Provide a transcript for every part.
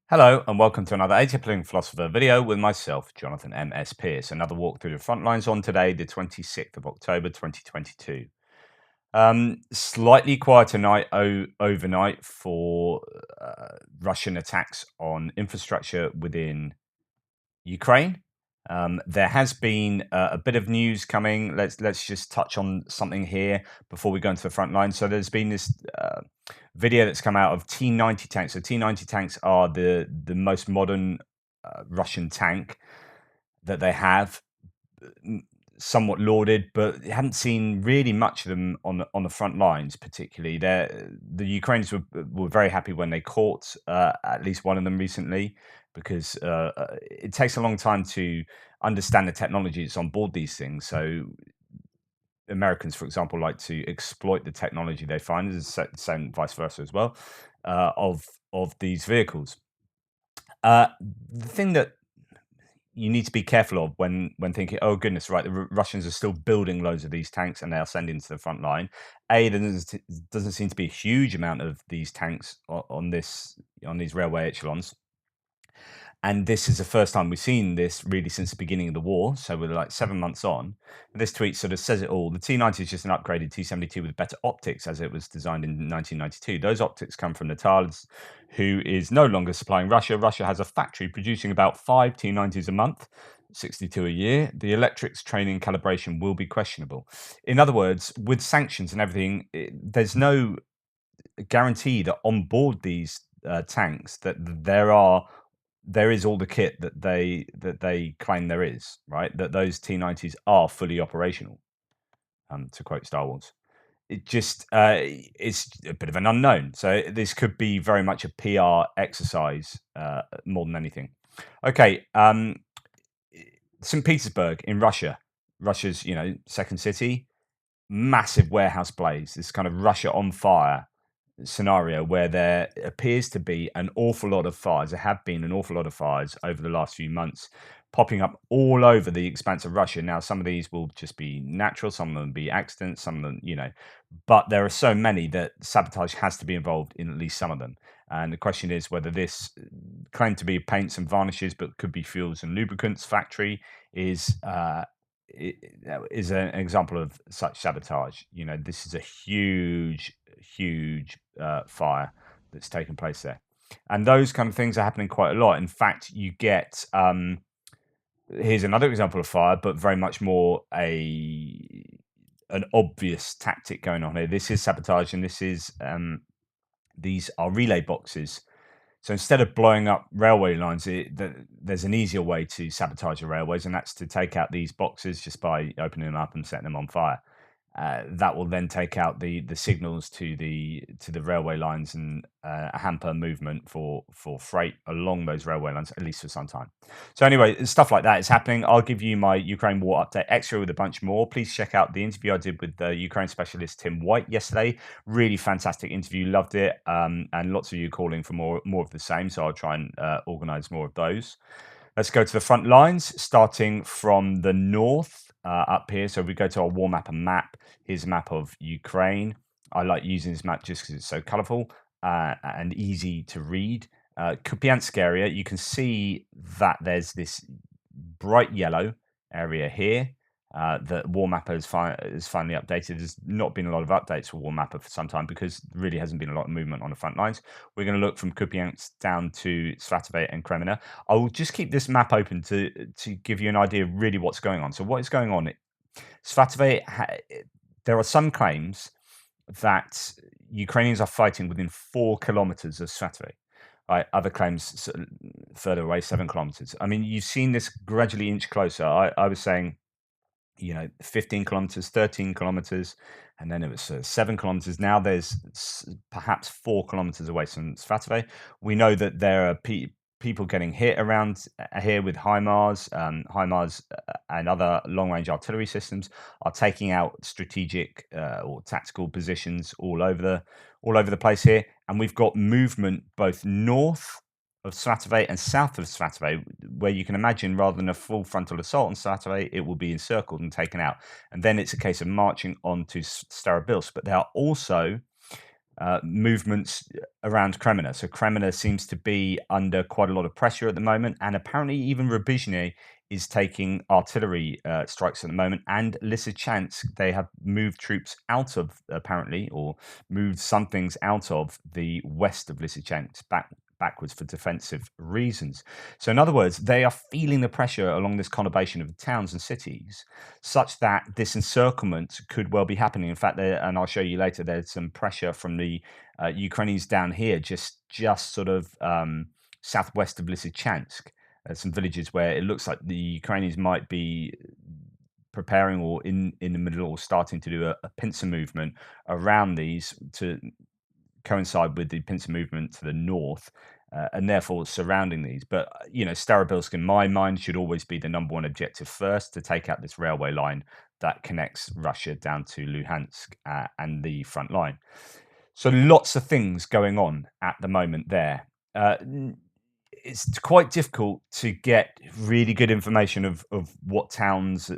Hello and welcome to another Atypical Philosopher video with myself, Jonathan M.S. Pearce. Another walk through the front lines on today, the 26th of October 2022. Slightly quieter night overnight for Russian attacks on infrastructure within Ukraine. There has been a bit of news coming. Let's just touch on something here before we go into the front line. So there's been this video that's come out of T-90 tanks. So T-90 tanks are the most modern Russian tank that they have. Somewhat lauded, but haven't seen really much of them on the front lines. Particularly, the Ukrainians were very happy when they caught at least one of them recently, because it takes a long time to understand the technology that's on board these things. So Americans, for example, like to exploit the technology they find, is the same vice versa as well, of these vehicles. The thing that you need to be careful of when thinking, oh goodness, right, the Russians are still building loads of these tanks and they are sending to the front line. There doesn't seem to be a huge amount of these tanks on these railway echelons. And this is the first time we've seen this really since the beginning of the war. So we're like 7 months on. This tweet sort of says it all. The T-90 is just an upgraded T-72 with better optics, as it was designed in 1992. Those optics come from Natal's, who is no longer supplying Russia. Russia has a factory producing about 5 T-90s a month, 62 a year. The electrics training calibration will be questionable. In other words, with sanctions and everything, there's no guarantee that on board these tanks that there is all the kit that they claim there is, right? That those T-90s are fully operational, to quote Star Wars. It just it's a bit of an unknown. So this could be very much a PR exercise more than anything. Okay, St. Petersburg in Russia, Russia's second city, massive warehouse blaze. This kind of Russia on fire scenario where there appears to be an awful lot of fires. There have been an awful lot of fires over the last few months, popping up all over the expanse of Russia. Now, some of these will just be natural, some of them be accidents, some of them, but there are so many that sabotage has to be involved in at least some of them. And the question is whether this claimed to be paints and varnishes, but could be fuels and lubricants factory is an example of such sabotage. This is a huge fire that's taken place there, and those kind of things are happening quite a lot. In fact, you get here's another example of fire, but very much more an obvious tactic going on here. This is sabotage, and these are relay boxes. So instead of blowing up railway lines, there's an easier way to sabotage the railways, and that's to take out these boxes just by opening them up and setting them on fire. That will then take out the signals to the railway lines and hamper movement for freight along those railway lines, at least for some time. So anyway, stuff like that is happening. I'll give you my Ukraine war update extra with a bunch more. Please check out the interview I did with the Ukraine specialist Tim White yesterday. Really fantastic interview, loved it, and lots of you calling for more of the same. So I'll try and organise more of those. Let's go to the front lines, starting from the north. Up here, so if we go to our war map and map, here's a map of Ukraine. I like using this map just because it's so colourful and easy to read. Kupiansk area, you can see that there's this bright yellow area here. The war mapper is finally updated. There's not been a lot of updates for war mapper for some time because there really hasn't been a lot of movement on the front lines. We're going to look from Kupiansk down to Svatove and Kreminna. I will just keep this map open to give you an idea of really what's going on. So what is going on? Svatove, there are some claims that Ukrainians are fighting within 4 kilometers of Svatove. Right, other claims further away, 7 kilometers. I mean, you've seen this gradually inch closer. I was saying 15 kilometers, 13 kilometers, and then it was 7 kilometers. Now there's perhaps 4 kilometers away from Svatove. We know that there are people getting hit around here with HIMARS. HIMARS and other long-range artillery systems are taking out strategic or tactical positions all over the place here. And we've got movement both north of Svatove and south of Svatove, where you can imagine rather than a full frontal assault on Svatove, it will be encircled and taken out. And then it's a case of marching on to Starobilsk. But there are also movements around Kreminna. So Kreminna seems to be under quite a lot of pressure at the moment, and apparently even Rubizhny is taking artillery strikes at the moment. And Lysychansk, they have moved troops out of, apparently, or moved some things out of the west of Lysychansk backwards for defensive reasons. So in other words, they are feeling the pressure along this conurbation of towns and cities, such that this encirclement could well be happening. In fact, and I'll show you later, there's some pressure from the Ukrainians down here, just sort of southwest of Lysychansk. Some villages where it looks like the Ukrainians might be preparing or in the middle or starting to do a pincer movement around these to coincide with the pincer movement to the north, and therefore surrounding these. But Starobilsk, in my mind, should always be the number one objective first, to take out this railway line that connects Russia down to Luhansk and the front line. So lots of things going on at the moment there. It's quite difficult to get really good information of what towns,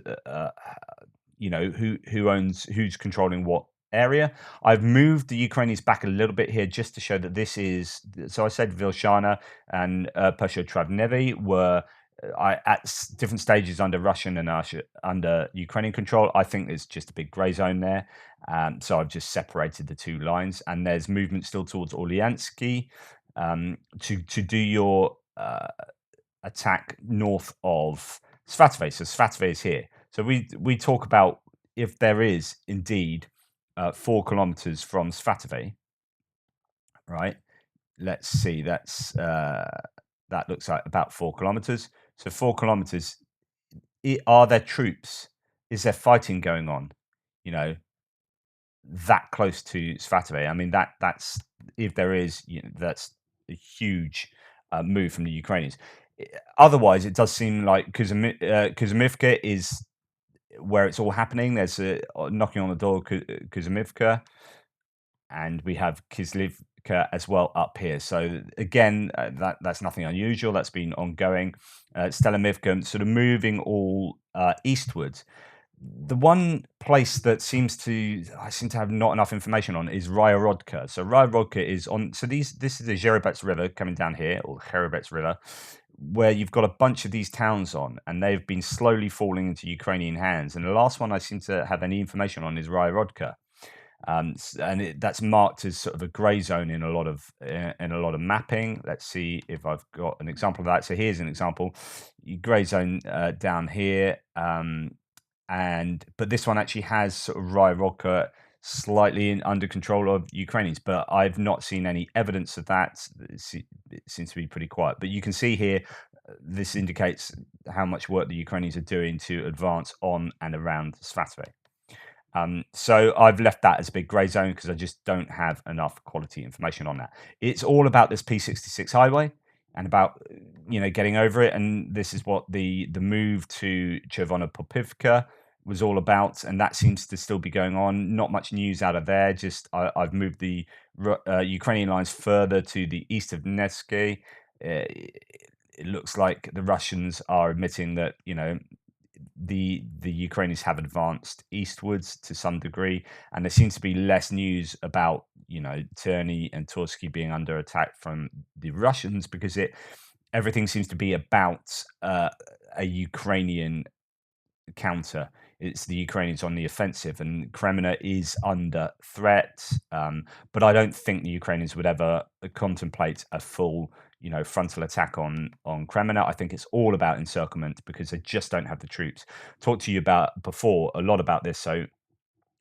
who's controlling what area. I've moved the Ukrainians back a little bit here just to show that this is. So I said Vilshana and Peshotravnevi were different stages under Russian and under Ukrainian control. I think there's just a big grey zone there. So I've just separated the two lines, and there's movement still towards Orlyansky to do your attack north of Svatove. So Svatove is here. So we talk about if there is indeed 4 kilometers from Svatove, right? Let's see. That looks like about 4 kilometers. So 4 kilometers. Are there troops? Is there fighting going on? That close to Svatove. I mean, that's if there is, that's a huge move from the Ukrainians. Otherwise, it does seem like Kuzmivka is where it's all happening. There's a knocking on the door, Kuzmivka, and we have Kislivka as well up here. So again, that's nothing unusual. That's been ongoing. Stelemivka sort of moving all eastwards. The one place that I seem to have not enough information on is Ryarodka. So Ryarodka is on. So this is the Zherebets River coming down here, or the Kherson River, where you've got a bunch of these towns on, and they've been slowly falling into Ukrainian hands. And the last one I seem to have any information on is Ryarodka. And that's marked as sort of a grey zone in a lot of mapping. Let's see if I've got an example of that. So here's an example: grey zone down here, but this one actually has sort of Ryarodka slightly under control of Ukrainians, but I've not seen any evidence of that. It seems to be pretty quiet. But you can see here, this indicates how much work the Ukrainians are doing to advance on and around Svatove. So I've left that as a big grey zone because I just don't have enough quality information on that. It's all about this P66 highway and about getting over it, and this is what the move to Chervona Popivka was all about, and that seems to still be going on. Not much news out of there. Just I've moved the Ukrainian lines further to the east of Nevsky. It looks like the Russians are admitting that the Ukrainians have advanced eastwards to some degree, and there seems to be less news about Terny and Tursky being under attack from the Russians, because everything seems to be about a Ukrainian counter. It's the Ukrainians on the offensive, and Kreminna is under threat. But I don't think the Ukrainians would ever contemplate a full, frontal attack on Kreminna. I think it's all about encirclement because they just don't have the troops. Talked to you about before a lot about this. So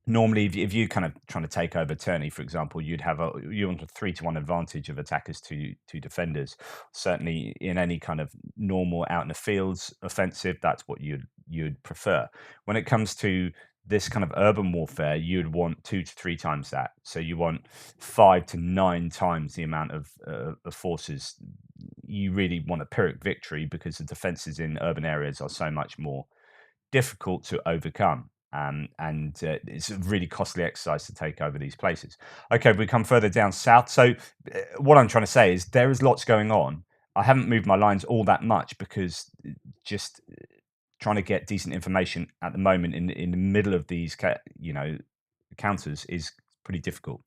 normally, if you kind of trying to take over Terny, for example, you want a 3-to-1 advantage of attackers to defenders. Certainly, in any kind of normal out in the fields offensive, that's what you'd prefer. When it comes to this kind of urban warfare, you'd want 2 to 3 times that. So you want 5 to 9 times the amount of forces. You really want a Pyrrhic victory because the defenses in urban areas are so much more difficult to overcome. And it's a really costly exercise to take over these places. Okay, we come further down south. So what I'm trying to say is there is lots going on. I haven't moved my lines all that much because just trying to get decent information at the moment in the middle of these counters is pretty difficult.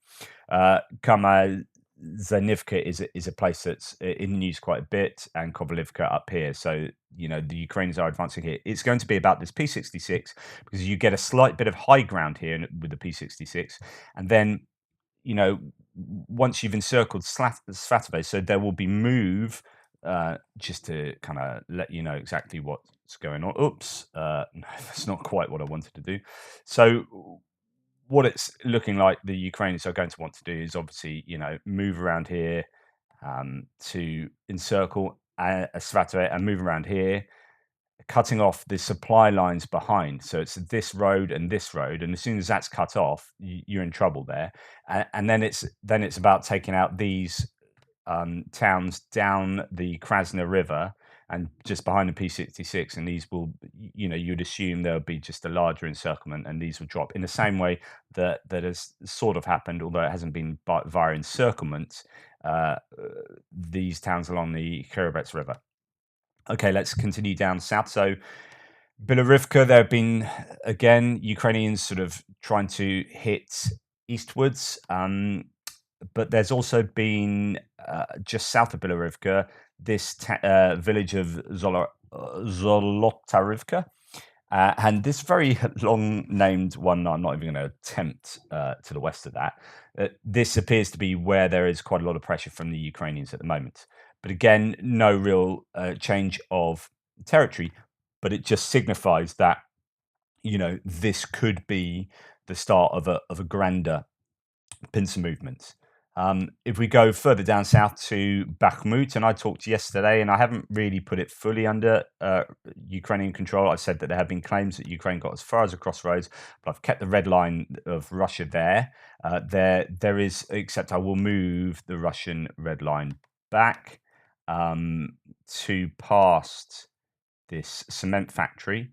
Zanivka is a place that's in the news quite a bit, and Kovalivka up here. So, the Ukrainians are advancing here. It's going to be about this P66 because you get a slight bit of high ground here with the P66. And then, once you've encircled Svatove, so there will be move, just to kind of let you know exactly what's going on. Oops, no, that's not quite what I wanted to do. So, what it's looking like the Ukrainians are going to want to do is obviously, move around here, to encircle Svatove and move around here, cutting off the supply lines behind. So it's this road and this road, and as soon as that's cut off, you're in trouble there. And then it's about taking out these towns down the Krasna River and just behind the P66, and these will, you'd assume there'll be just a larger encirclement, and these will drop in the same way that has sort of happened, although it hasn't been via encirclement. These towns along the Kherson River. Okay, let's continue down south. So Bilorivka, there have been, again, Ukrainians sort of trying to hit eastwards. But there's also been, just south of Bilorivka, this village of Zolotarivka. And this very long named one, I'm not even going to attempt to the west of that. This appears to be where there is quite a lot of pressure from the Ukrainians at the moment. But again, no real change of territory, but it just signifies that, this could be the start of a grander pincer movement. If we go further down south to Bakhmut, and I talked yesterday, and I haven't really put it fully under Ukrainian control. I said that there have been claims that Ukraine got as far as the crossroads, but I've kept the red line of Russia there. There is, except I will move the Russian red line back to past this cement factory.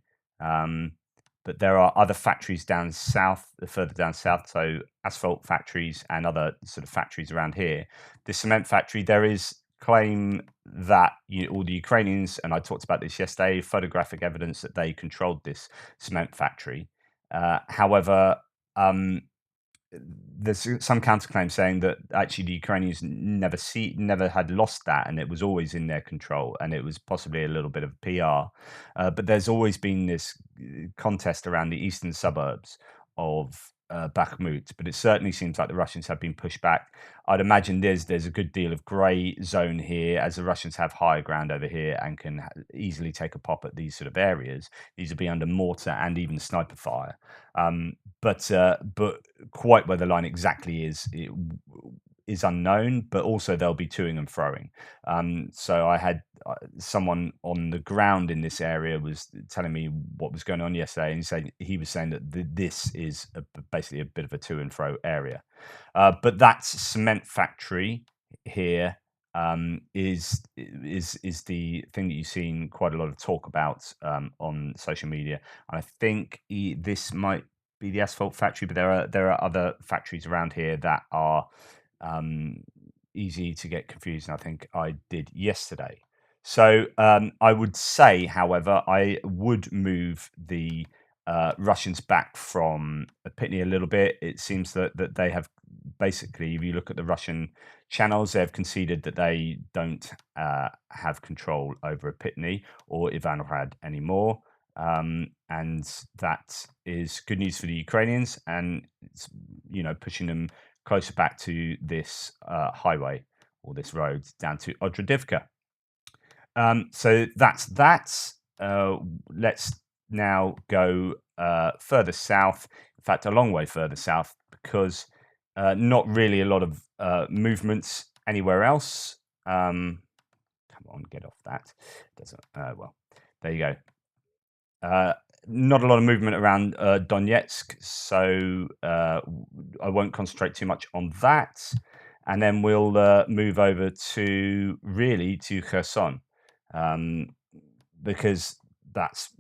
But there are other factories down south, further down south, so asphalt factories and other sort of factories around here. The cement factory, there is claim that all the Ukrainians, and I talked about this yesterday, photographic evidence that they controlled this cement factory. However, there's some counterclaim saying that actually the Ukrainians never had lost that, and it was always in their control, and it was possibly a little bit of PR. But there's always been this contest around the eastern suburbs of Bakhmut, but it certainly seems like the Russians have been pushed back. I'd imagine there's a good deal of grey zone here, as the Russians have higher ground over here and can easily take a pop at these sort of areas. These will be under mortar and even sniper fire. But quite where the line exactly is unknown, but also they'll be toing and froing. So I had someone on the ground in this area was telling me what was going on yesterday, and he was saying that this is basically a bit of a to and fro area. But that cement factory here is the thing that you've seen quite a lot of talk about on social media. And I think this might be the asphalt factory, but there are other factories around here that are easy to get confused, and I think I did yesterday. So I would say, however, I would move the Russians back from Pitney a little bit. It seems that they have basically, if you look at the Russian channels, they have conceded that they don't have control over Pitney or Ivanohrad anymore. And that is good news for the Ukrainians, and it's, pushing them closer back to this highway or this road down to Odradivka. So that's that. Let's now go further south. In fact, a long way further south, because not really a lot of movements anywhere else. Come on, get off that. Doesn't. Well, there you go. Not a lot of movement around Donetsk, so I won't concentrate too much on that. And then we'll move over to Kherson, because that's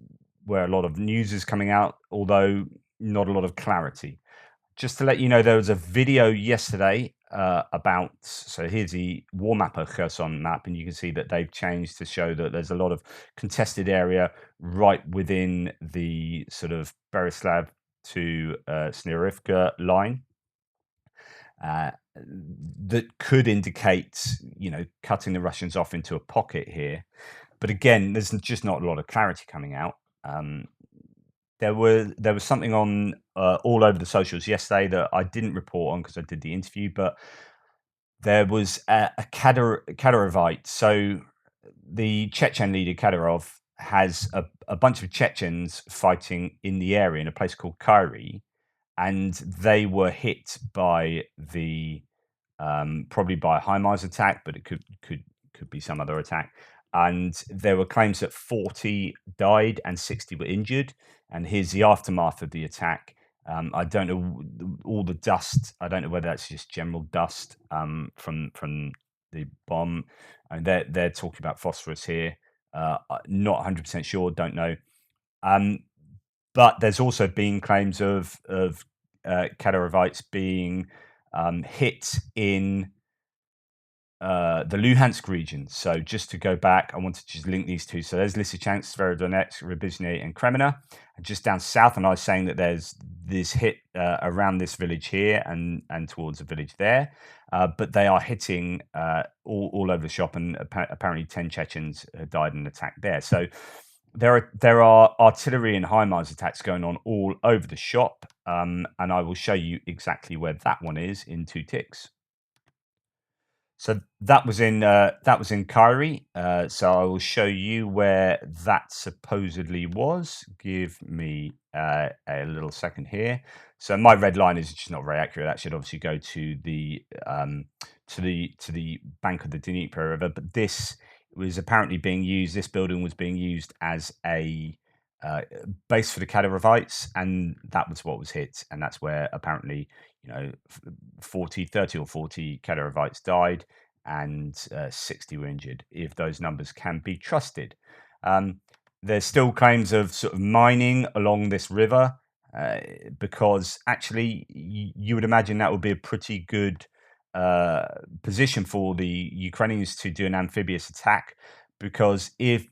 where a lot of news is coming out, although not a lot of clarity. Just to let you know, there was a video yesterday about, so here's the War Mapper Kherson map, and you can see that they've changed to show that there's a lot of contested area right within the sort of Berislav to Snirivka line. that could indicate, cutting the Russians off into a pocket here. But again, there's just not a lot of clarity coming out. There was something on all over the socials yesterday that I didn't report on because I did the interview, but there was a Kadyrovite. So the Chechen leader Kadyrov has a bunch of Chechens fighting in the area in a place called Kairi, and they were hit by the probably by a HIMARS attack, but it could be some other attack. And there were claims that 40 died and 60 were injured. And here's the aftermath of the attack. I don't know all the dust. I don't know whether that's just general dust from the bomb. And they're talking about phosphorus here. Not 100% sure. Don't know. But there's also been claims of Kadyrovites being hit in the Luhansk region. So just to go back, I wanted to just link these two. So there's Lysychansk, Severodonetsk, Rybizhne, and Kreminna. And just down south, and I was saying that there's this hit around this village here and towards a village there. But they are hitting all over the shop, and apparently 10 Chechens died in an attack there. So there are artillery and HIMARS attacks going on all over the shop, and I will show you exactly where that one is in 2 ticks. So that was in Kairi. So I will show you where that supposedly was. Give me a little second here. So my red line is just not very accurate. That should obviously go to the bank of the Dnieper River. But this was apparently being used. This building was being used as a base for the Kadyrovites, and that was what was hit. And that's where apparently 30 or 40 Kadyrovites died and 60 were injured, if those numbers can be trusted. There's still claims of sort of mining along this river, because actually you would imagine that would be a pretty good position for the Ukrainians to do an amphibious attack, because if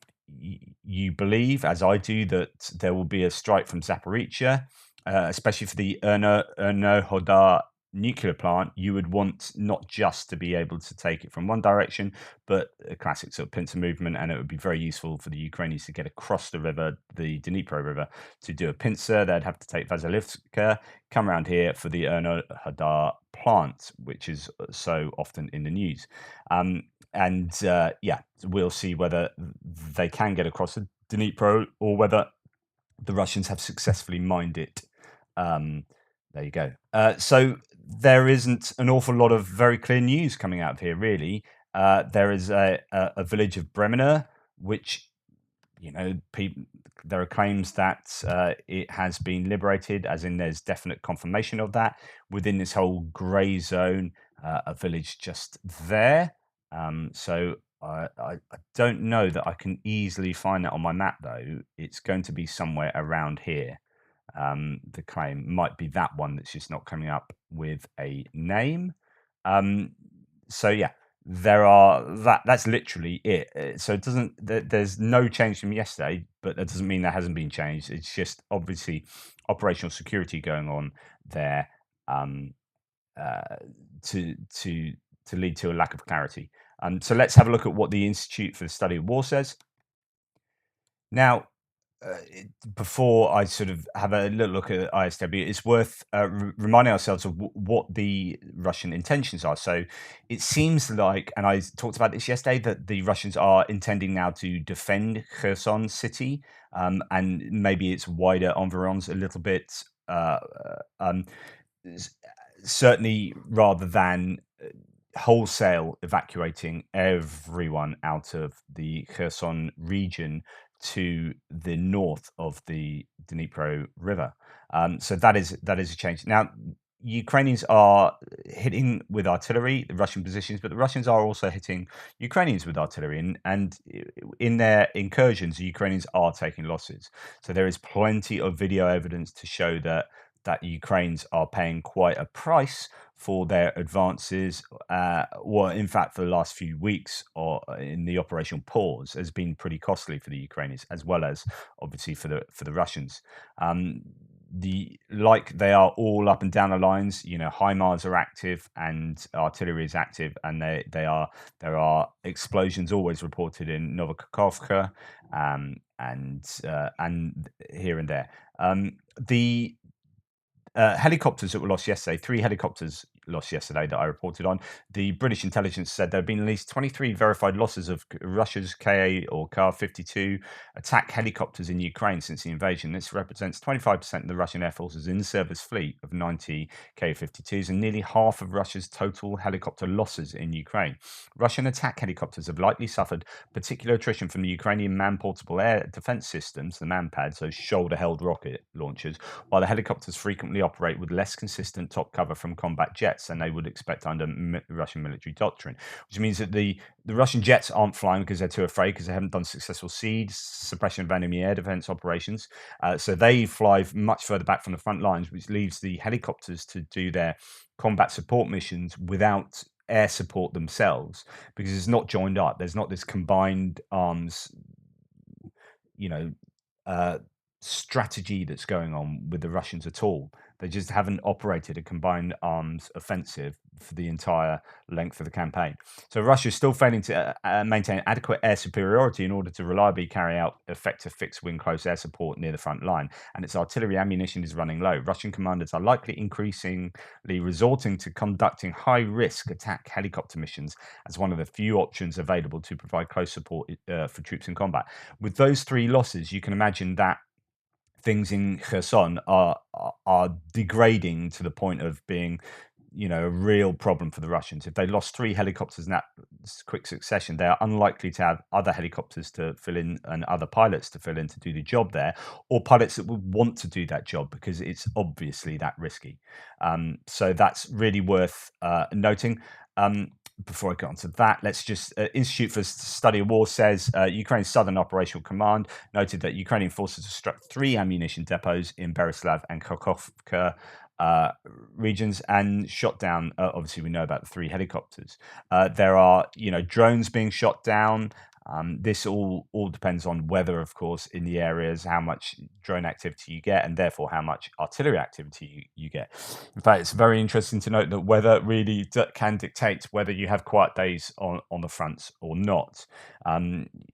you believe, as I do, that there will be a strike from Zaporizhzhia, especially for the Ernohodar nuclear plant, you would want not just to be able to take it from one direction, but a classic sort of pincer movement, and it would be very useful for the Ukrainians to get across the river, the Dnieper River, to do a pincer. They'd have to take Vasilivka, come around here for the Ernohodar plant, which is so often in the news. We'll see whether they can get across the Dnieper or whether the Russians have successfully mined it. There you go. So there isn't an awful lot of very clear news coming out of here, really. There is a village of Bremina, which, there are claims that it has been liberated, as in there's definite confirmation of that. Within this whole grey zone, a village just there. So I don't know that I can easily find that on my map, though. It's going to be somewhere around here. The claim might be that one that's just not coming up with a name. So yeah, that's literally it. So it doesn't. There's no change from yesterday, but that doesn't mean there hasn't been change. It's just obviously operational security going on there, to lead to a lack of clarity. So let's have a look at what the Institute for the Study of War says. Now, before I sort of have a little look at ISW, it's worth reminding ourselves of what the Russian intentions are. So it seems like, and I talked about this yesterday, that the Russians are intending now to defend Kherson city, and maybe its wider environs a little bit. Certainly, rather than wholesale evacuating everyone out of the Kherson region to the north of the Dnipro River. So that is a change. Now, Ukrainians are hitting with artillery the Russian positions, but the Russians are also hitting Ukrainians with artillery, and in their incursions, the Ukrainians are taking losses. So there is plenty of video evidence to show that Ukrainians are paying quite a price for their advances. In fact, for the last few weeks, or in the operational pause, has been pretty costly for the Ukrainians, as well as obviously for the Russians. like they are all up and down the lines. HIMARS are active and artillery is active, and there are explosions always reported in Novokhovka, and here and there. The helicopters that were lost yesterday, 3 helicopters lost yesterday that I reported on. The British intelligence said there have been at least 23 verified losses of Russia's Ka or Kar-52 attack helicopters in Ukraine since the invasion. This represents 25% of the Russian Air Force's in-service fleet of 90 Ka-52s and nearly half of Russia's total helicopter losses in Ukraine. Russian attack helicopters have likely suffered particular attrition from the Ukrainian man-portable air defense systems, the MANPAD, so shoulder-held rocket launchers, while the helicopters frequently operate with less consistent top cover from combat jets than they would expect under Russian military doctrine, which means that the Russian jets aren't flying because they're too afraid, because they haven't done successful siege, suppression of enemy air defense operations. So they fly much further back from the front lines, which leaves the helicopters to do their combat support missions without air support themselves, because it's not joined up. There's not this combined arms, you know, uh, strategy that's going on with the Russians at all. They just haven't operated a combined arms offensive for the entire length of the campaign. So Russia is still failing to maintain adequate air superiority in order to reliably carry out effective fixed-wing close air support near the front line, and its artillery ammunition is running low. Russian commanders are likely increasingly resorting to conducting high-risk attack helicopter missions as one of the few options available to provide close support for troops in combat. With those 3 losses, you can imagine that things in Kherson are degrading to the point of being, a real problem for the Russians. If they lost 3 helicopters in that quick succession, they are unlikely to have other helicopters to fill in and other pilots to fill in to do the job there, or pilots that would want to do that job, because it's obviously that risky. So that's really worth noting. Before I get onto that, let's just Institute for Study of War says Ukraine's Southern Operational Command noted that Ukrainian forces have struck 3 ammunition depots in Berislav and Kharkovka regions and shot down. Obviously, we know about the 3 helicopters. There are, drones being shot down. This all depends on weather, of course, in the areas, how much drone activity you get, and therefore how much artillery activity you get. In fact, it's very interesting to note that weather really can dictate whether you have quiet days on the fronts or not.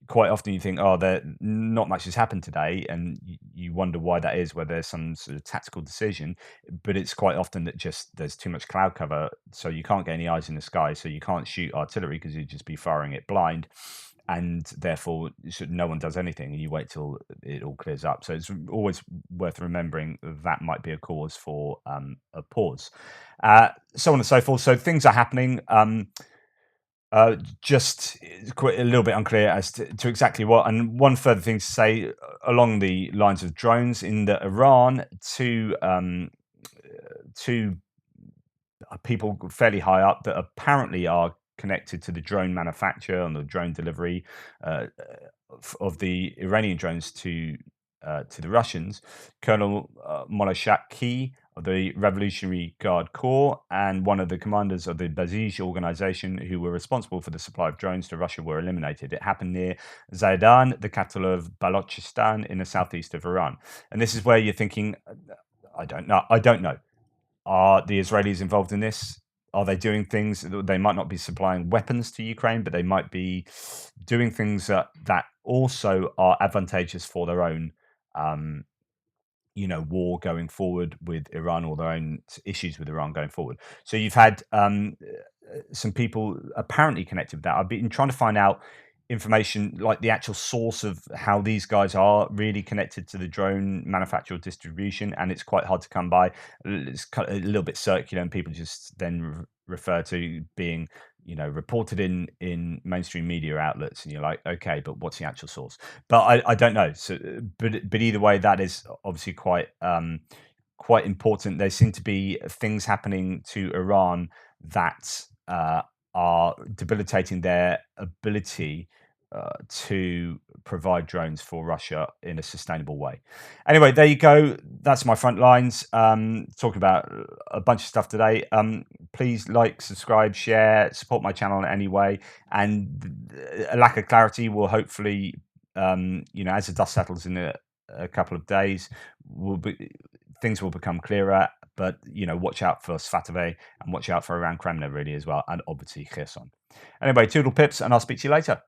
Quite often you think, oh, there not much has happened today, and you wonder why that is, whether there's some sort of tactical decision. But it's quite often that just there's too much cloud cover, so you can't get any eyes in the sky, so you can't shoot artillery because you'd just be firing it blind, and therefore no one does anything, and you wait till it all clears up. So it's always worth remembering that might be a cause for a pause, so on and so forth. So things are happening. Just quite a little bit unclear as to exactly what. And one further thing to say along the lines of drones, in that Iran, two people fairly high up that apparently are connected to the drone manufacture and the drone delivery of the Iranian drones to the Russians, Colonel Molashaki of the Revolutionary Guard Corps and one of the commanders of the Basij organization who were responsible for the supply of drones to Russia were eliminated. It happened near Zaidan, the capital of Balochistan in the southeast of Iran. And this is where you're thinking, I don't know. Are the Israelis involved in this? Are they doing things? They might not be supplying weapons to Ukraine, but they might be doing things that also are advantageous for their own, war going forward with Iran, or their own issues with Iran going forward. So you've had some people apparently connected with that. I've been trying to find out information, like the actual source of how these guys are really connected to the drone manufacturer distribution, and it's quite hard to come by. It's kind of a little bit circular, and people just then refer to being reported in mainstream media outlets, and you're like, okay, but what's the actual source? But I don't know. So but either way, that is obviously quite important. There seem to be things happening to Iran that are debilitating their ability to provide drones for Russia in a sustainable way. Anyway, there you go. That's my front lines. Talking about a bunch of stuff today. Please like, subscribe, share, support my channel in any way. And a lack of clarity will hopefully, as the dust settles in a couple of days, things will become clearer. But, watch out for Svatove and watch out for around Kremna, really, as well. And obviously Kherson. Anyway, toodle pips, and I'll speak to you later.